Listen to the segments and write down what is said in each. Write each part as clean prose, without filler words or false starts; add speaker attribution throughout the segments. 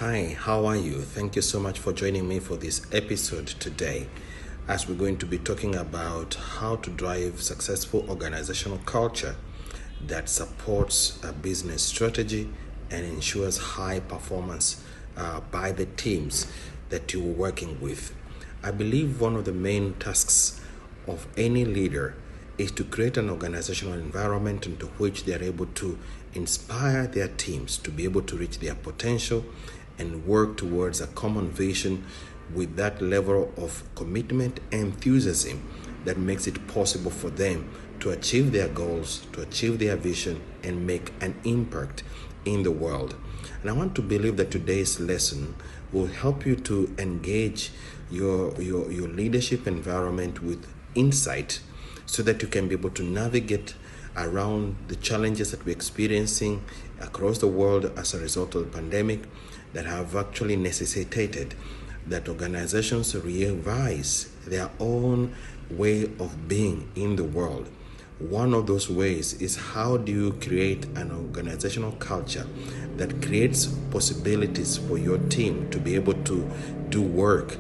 Speaker 1: Hi, how are you? Thank you so much for joining me for this episode today, as we're going to be talking about how to drive successful organizational culture that supports a business strategy and ensures high performance by the teams that you're working with. I believe one of the main tasks of any leader is to create an organizational environment into which they are able to inspire their teams to be able to reach their potential and work towards a common vision with that level of commitment and enthusiasm that makes it possible for them to achieve their goals, to achieve their vision, and make an impact in the world. And I want to believe that today's lesson will help you to engage your leadership environment with insight so that you can be able to navigate around the challenges that we're experiencing across the world as a result of the pandemic that have actually necessitated that organizations revise their own way of being in the world. One of those ways is how do you create an organizational culture that creates possibilities for your team to be able to do work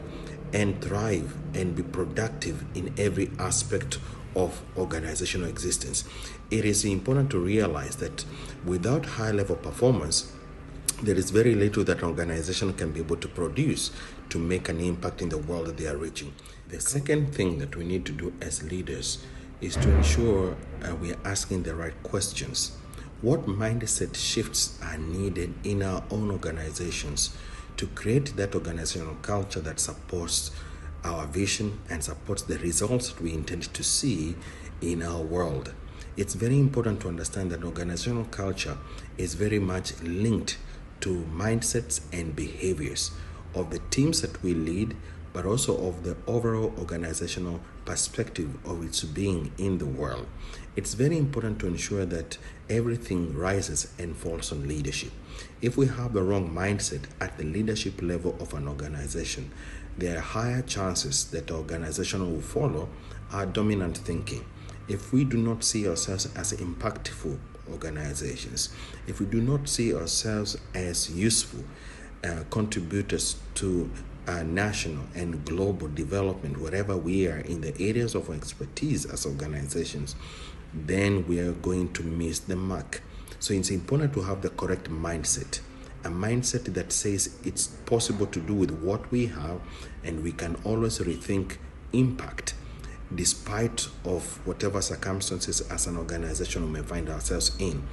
Speaker 1: and thrive and be productive in every aspect of organizational existence. It is important to realize that without high level performance, there is very little that an organization can be able to produce to make an impact in the world that they are reaching. The second thing that we need to do as leaders is to ensure we are asking the right questions. What mindset shifts are needed in our own organizations to create that organizational culture that supports our vision and supports the results that we intend to see in our world? It's very important to understand that organizational culture is very much linked to mindsets and behaviors of the teams that we lead, but also of the overall organizational perspective of its being in the world. It's very important to ensure that everything rises and falls on leadership. If we have the wrong mindset at the leadership level of an organization, there are higher chances that the organization will follow our dominant thinking. If we do not see ourselves as impactful organizations, if we do not see ourselves as useful contributors to national and global development, wherever we are in the areas of expertise as organizations, then we are going to miss the mark. So it's important to have the correct mindset, a mindset that says it's possible to do with what we have, and we can always rethink impact despite of whatever circumstances as an organization we may find ourselves in.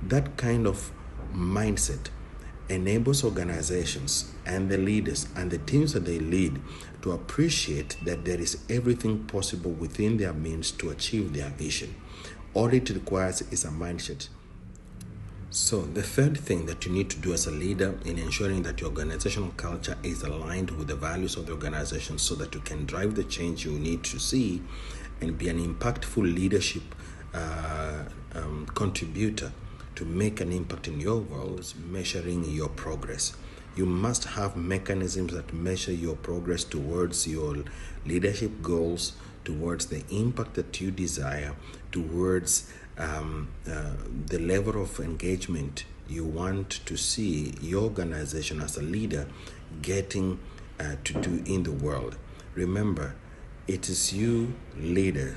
Speaker 1: That kind of mindset enables organizations and the leaders and the teams that they lead to appreciate that there is everything possible within their means to achieve their vision. All it requires is a mindset. So the third thing that you need to do as a leader in ensuring that your organizational culture is aligned with the values of the organization so that you can drive the change you need to see and be an impactful leadership contributor to make an impact in your world is measuring your progress. You must have mechanisms that measure your progress towards your leadership goals, towards the impact that you desire, towards the level of engagement you want to see your organization as a leader getting to do in the world. Remember, it is you, leader,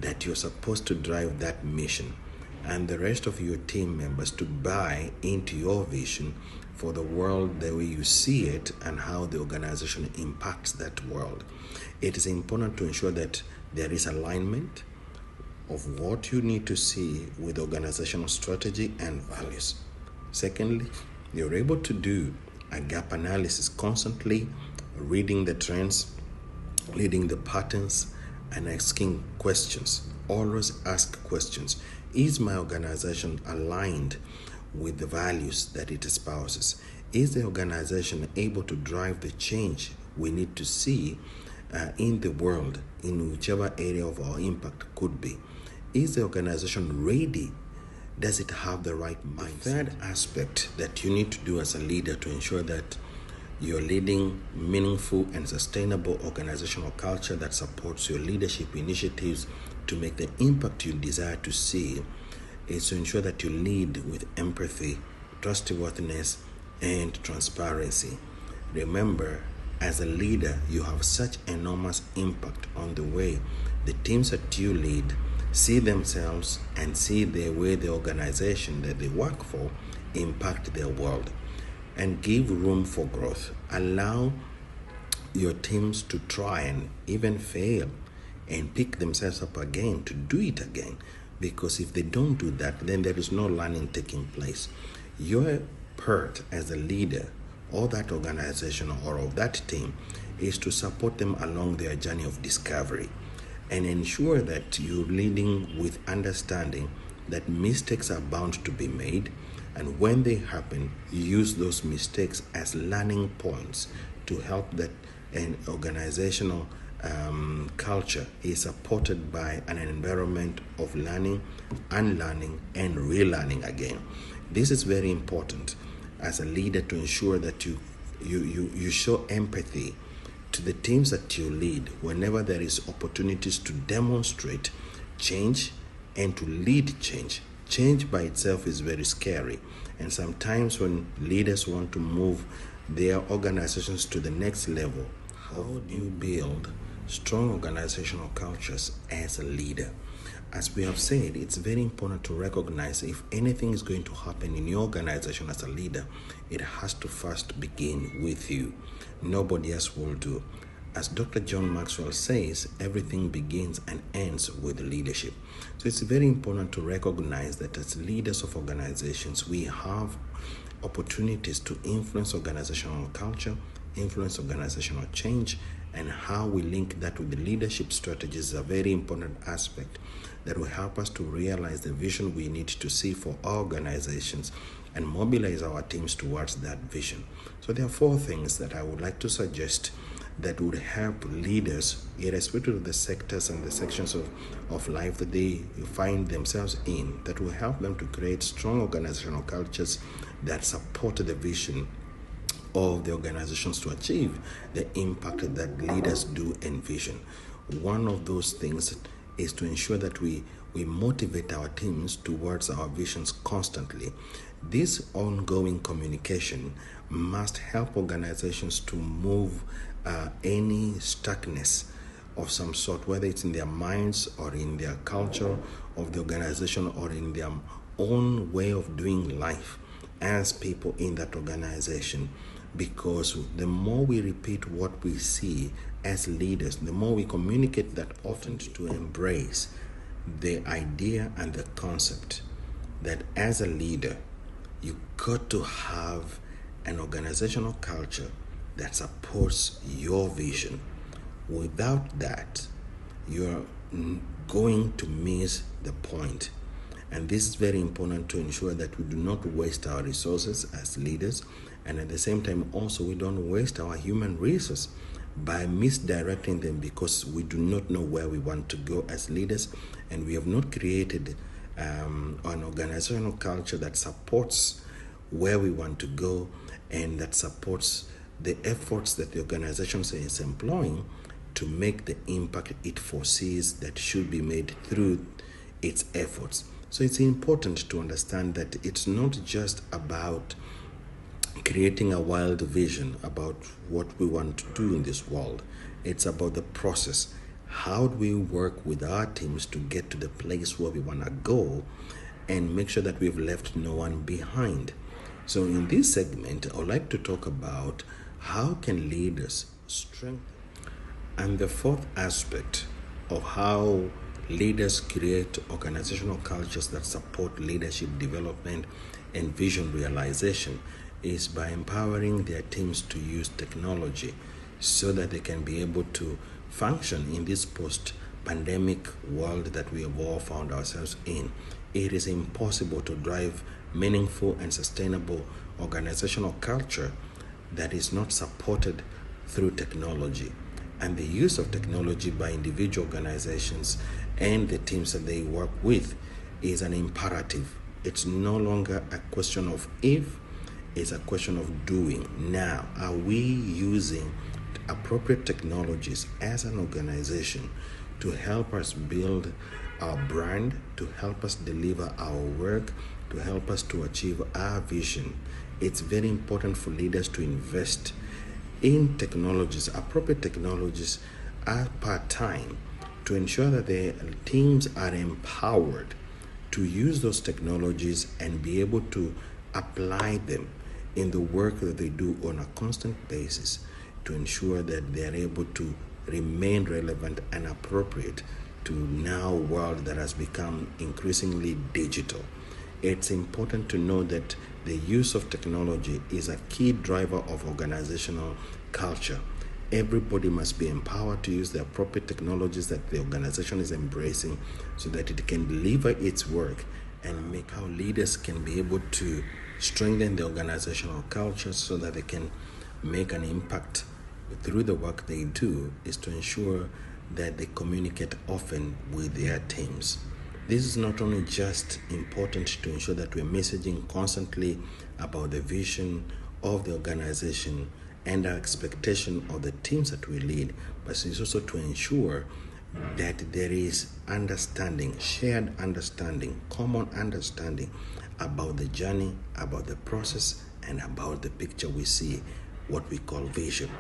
Speaker 1: that you're supposed to drive that mission, and the rest of your team members to buy into your vision for the world the way you see it and how the organization impacts that world. It is important to ensure that there is alignment of what you need to see with organizational strategy and values. Secondly, you're able to do a gap analysis, constantly reading the trends, reading the patterns, and asking questions. Always ask questions. Is my organization aligned with the values that it espouses? Is the organization able to drive the change we need to see in the world, in whichever area of our impact could be? Is the organization ready? Does it have the right mindset? The third aspect that you need to do as a leader to ensure that you're leading meaningful and sustainable organizational culture that supports your leadership initiatives to make the impact you desire to see is to ensure that you lead with empathy, trustworthiness, and transparency. Remember, as a leader, you have such enormous impact on the way the teams that you lead see themselves and see the way the organization that they work for impact their world. And give room for growth. Allow your teams to try and even fail and pick themselves up again to do it again. Because if they don't do that, then there is no learning taking place. Your part as a leader of that organization or of that team is to support them along their journey of discovery and ensure that you're leading with understanding that mistakes are bound to be made, and when they happen, use those mistakes as learning points to help that an organizational culture is supported by an environment of learning, unlearning, and relearning again. This is very important as a leader to ensure that you show empathy to the teams that you lead whenever there is opportunities to demonstrate change and to lead change. Change by itself is very scary, and sometimes when leaders want to move their organizations to the next level, how do you build strong organizational cultures as a leader? As we have said, it's very important to recognize if anything is going to happen in your organization as a leader, it has to first begin with you. Nobody else will do. As Dr. John Maxwell says, everything begins and ends with leadership. So it's very important to recognize that as leaders of organizations, we have opportunities to influence organizational culture, influence organizational change, and how we link that with the leadership strategies is a very important aspect that will help us to realize the vision we need to see for our organizations and mobilize our teams towards that vision. So there are 4 things that I would like to suggest that would help leaders, irrespective of the sectors and the sections of life that they find themselves in, that will help them to create strong organizational cultures that support the vision of the organizations to achieve the impact that leaders do envision. One of those things is to ensure that we motivate our teams towards our visions constantly. This ongoing communication must help organizations to move any stuckness of some sort, whether it's in their minds or in their culture of the organization or in their own way of doing life as people in that organization. Because the more we repeat what we see as leaders, the more we communicate that often to embrace the idea and the concept that as a leader, you got to have an organizational culture that supports your vision. Without that, you're going to miss the point. And this is very important to ensure that we do not waste our resources as leaders, and at the same time also we don't waste our human resources by misdirecting them because we do not know where we want to go as leaders, and we have not created an organizational culture that supports where we want to go and that supports the efforts that the organization is employing to make the impact it foresees that should be made through its efforts. So it's important to understand that it's not just about creating a wild vision about what we want to do in this world. It's about the process. How do we work with our teams to get to the place where we want to go and make sure that we've left no one behind? So in this segment, I would like to talk about how can leaders strengthen. And the 4th aspect of how leaders create organizational cultures that support leadership development and vision realization is by empowering their teams to use technology so that they can be able to function in this post-pandemic world that we have all found ourselves in. It is impossible to drive meaningful and sustainable organizational culture that is not supported through technology. And the use of technology by individual organizations and the teams that they work with is an imperative. It's no longer a question of if, it's a question of doing. Now, are we using appropriate technologies as an organization to help us build our brand, to help us deliver our work, to help us to achieve our vision, it's very important for leaders to invest in technologies, appropriate technologies at part-time, to ensure that their teams are empowered to use those technologies and be able to apply them in the work that they do on a constant basis, to ensure that they are able to remain relevant and appropriate to now a world that has become increasingly digital. It's important to know that the use of technology is a key driver of organizational culture. Everybody must be empowered to use the appropriate technologies that the organization is embracing so that it can deliver its work and make how leaders can be able to strengthen the organizational culture so that they can make an impact through the work they do, is to ensure that they communicate often with their teams. This is not only just important to ensure that we're messaging constantly about the vision of the organization and our expectation of the teams that we lead, but it's also to ensure that there is understanding, shared understanding, common understanding about the journey, about the process, and about the picture we see, what we call vision.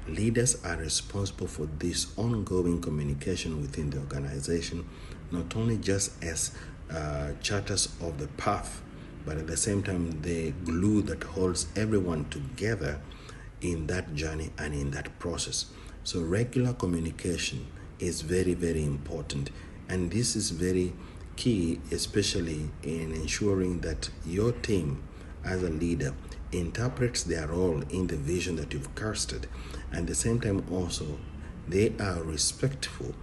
Speaker 1: Leaders are responsible for this ongoing communication within the organization, not only just as charters of the path, but at the same time the glue that holds everyone together in that journey and in that process. So regular communication is very, very important, and this is very key, especially in ensuring that your team as a leader interprets their role in the vision that you've casted, and at the same time also they are respectful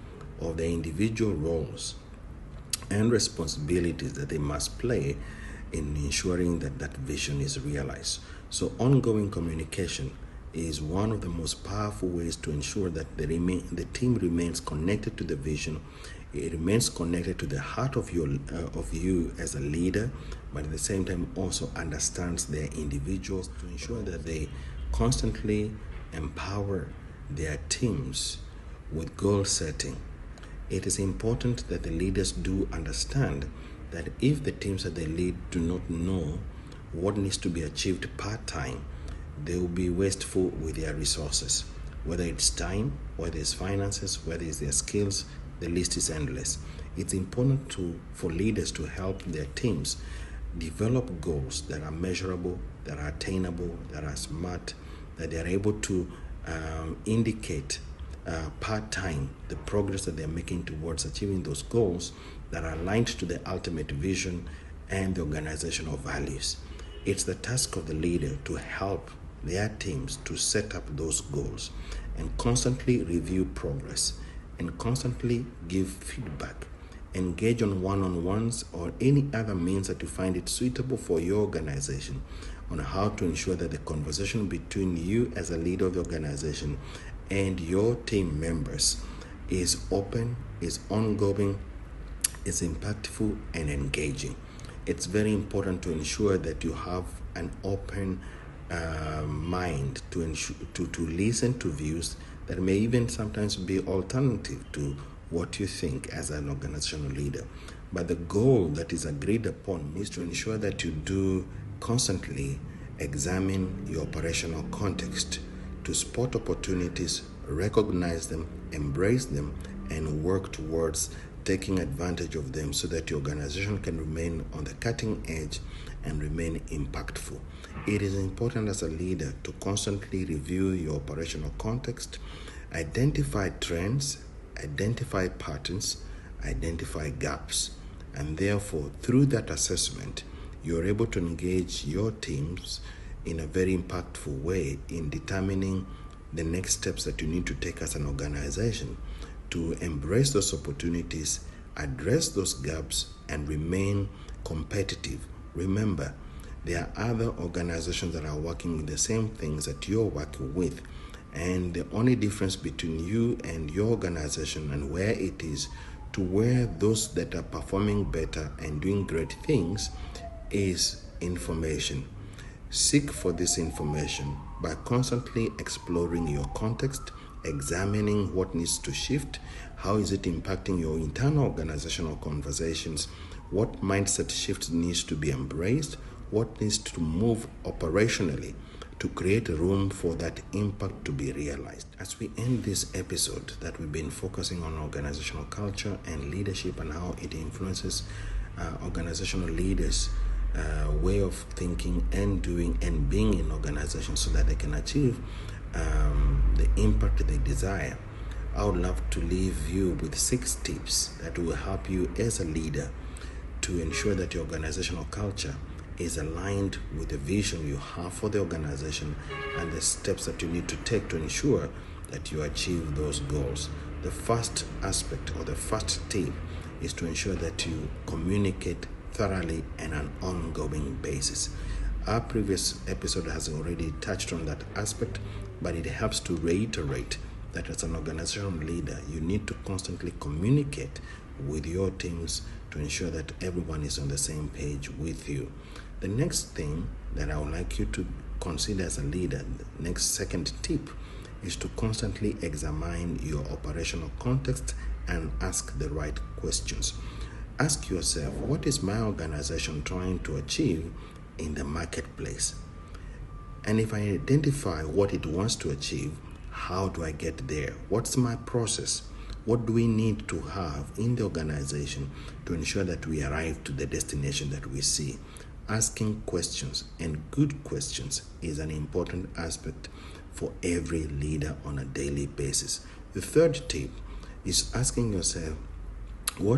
Speaker 1: of the individual roles and responsibilities that they must play in ensuring that that vision is realized. So ongoing communication is one of the most powerful ways to ensure that the team remains connected to the vision. It remains connected to the heart of you as a leader, but at the same time also understands their individuals, to ensure that they constantly empower their teams with goal setting. It is important that the leaders do understand that if the teams that they lead do not know what needs to be achieved part-time, they will be wasteful with their resources. Whether it's time, whether it's finances, whether it's their skills, the list is endless. It's important for leaders to help their teams develop goals that are measurable, that are attainable, that are smart, that they are able to indicate part-time the progress that they're making towards achieving those goals that are aligned to the ultimate vision and the organizational values. It's the task of the leader to help their teams to set up those goals and constantly review progress and constantly give feedback. Engage on one-on-ones or any other means that you find it suitable for your organization on how to ensure that the conversation between you as a leader of the organization and your team members is open, is ongoing, is impactful, and engaging. It's very important to ensure that you have an open mind to listen to views that may even sometimes be alternative to what you think as an organizational leader. But the goal that is agreed upon is to ensure that you do constantly examine your operational context to spot opportunities, recognize them, embrace them, and work towards taking advantage of them so that your organization can remain on the cutting edge and remain impactful. It is important as a leader to constantly review your operational context, identify trends, identify patterns, identify gaps, and therefore through that assessment you're able to engage your teams in a very impactful way in determining the next steps that you need to take as an organization to embrace those opportunities, address those gaps, and remain competitive. Remember, there are other organizations that are working with the same things that you're working with, and the only difference between you and your organization and where it is to where those that are performing better and doing great things is information. Seek for this information by constantly exploring your context, examining what needs to shift, how is it impacting your internal organizational conversations What mindset shift needs to be embraced? What needs to move operationally to create room for that impact to be realized? As we end this episode, that we've been focusing on organizational culture and leadership and how it influences organizational leaders' way of thinking and doing and being in organizations so that they can achieve the impact they desire. I would love to leave you with 6 tips that will help you as a leader to ensure that your organizational culture is aligned with the vision you have for the organization and the steps that you need to take to ensure that you achieve those goals. The first aspect or the first tip is to ensure that you communicate thoroughly and on an ongoing basis. Our previous episode has already touched on that aspect, but it helps to reiterate that as an organizational leader, you need to constantly communicate with your teams to ensure that everyone is on the same page with you. The next thing that I would like you to consider as a leader, the next second tip, is to constantly examine your operational context and ask the right questions. Ask yourself, what is my organization trying to achieve in the marketplace? And if I identify what it wants to achieve, how do I get there? What's my process? What do we need to have in the organization to ensure that we arrive to the destination that we see? Asking questions, and good questions, is an important aspect for every leader on a daily basis. The third tip is asking yourself,